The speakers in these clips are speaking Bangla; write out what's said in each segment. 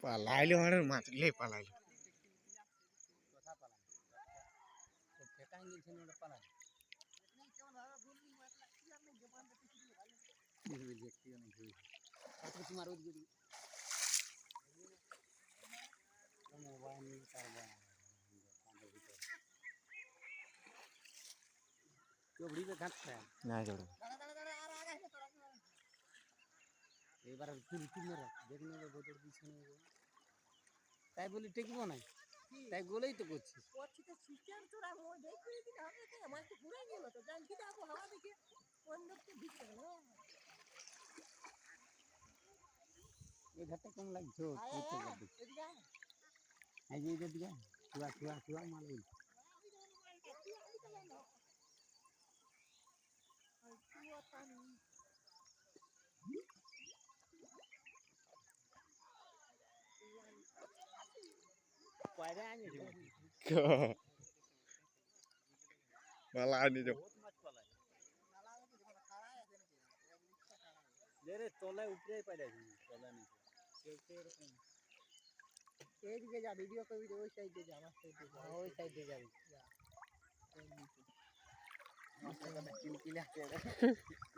পালাইলো মানে মাছলে পালাইলো কথা পালাম ফেটাই গেছেন ওটা পালাম মোবাইল चोबड़ी पे घाट है না জড়ো एक बार तुल तुल में रख देखने में बोतल पीछे में वो তাই বলি টেকবো না তাই গোলেই তো করছিস করছিস তো সিস্টেম তোরা ওই দেখবি কি না হবে তো আমার তো ঘুরে গেল তো জান কি যাবো হাওয়া দেখে বন্ধ তো দিতে না এই ঘাটটা কম লাগছো করতে করতে এই যে এটা দিকে ছুয়া মাল বল পায়রা আনি পালানি जो রে তলায় উপরে পায়রা তলা নিচে কেউ এরকম এইদিকে যা ভিডিও করবি ওই সাইডে যা আমার সাইডে যা ওই সাইডে যাবি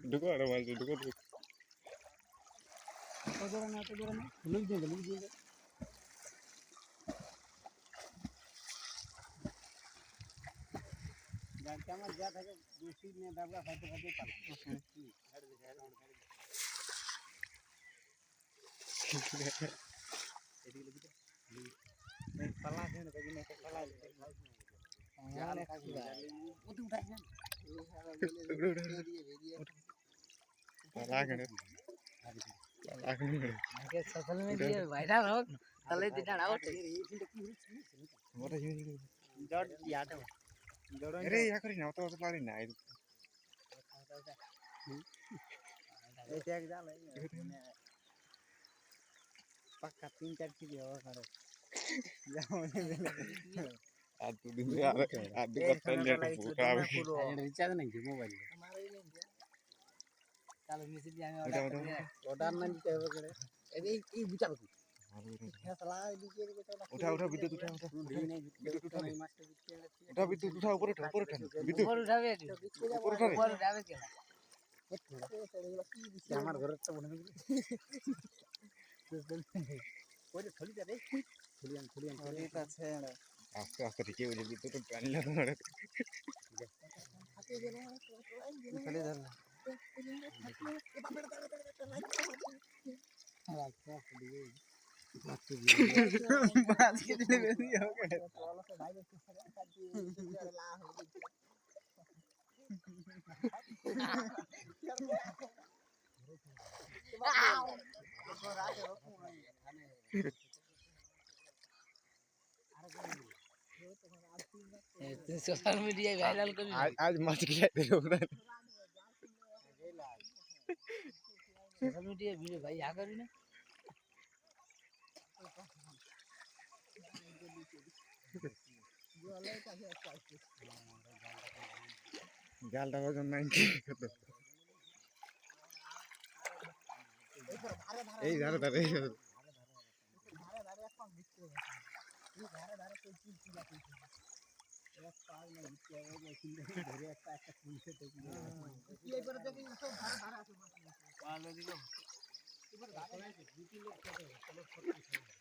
ঢুকো আরে মাল ঢুকো তো জোরে না লুক দিয়ে আমার যা থাকে বেশি নিয়ে দাবলা খাইতে পালা পালা কেন কই না পালা জাল কাটি ওতে উঠাই না পালা কেন পালা কেন আগে সোশ্যাল মিডিয়া ভাইরাল হোক তাহলে দিটা নাও এইটা কি হচ্ছে ওটা জিনিস জট ইয়াটা আরে ইয়া করি না তো পারি না এইটা এক জাল पक्का 3-4 चीज़ होगा करो আর দুদিন আর দু কথা নেট পুরা रिचार्ज नहीं है मोबाइल में हमारे ही नहीं है चलो मैसेज आने ऑर्डर ना दिते হবে করে এই বিচার কি ফেসলা দিকে উঠা বিদ্যুৎ উঠা বিদ্যুৎ উঠা উপরে উঠা বিদ্যুৎ উপরে উঠাবে উপরে উঠাবে কেন আমার ঘরে তো মনে ওরে থলি দে থলি আছে আস্তে আস্তে ঠিক হয়ে যাবে তো টানলে তোমার হাতে গেল থলি ধর না बात के लिए भी हो गए वाला से भाई के साथ ला हो गई सोशल मीडिया वायरल कर आज मच गया देखो सोशल मीडिया वीडियो भाई आ करी ना জালটা ওজন 90 কত এই ধারে ধারে ধারে ধারে এখন দিচ্ছে এই ধারে ধারে কই কি যাচ্ছে এক পাল না দিচ্ছে ওই কিনলে ধরে একটা পুলিশে দেখি কি এইবার দেখি সব ধারে ধারে আছে পাল দিকে এবার ধারে দুটি লোক চলে চলো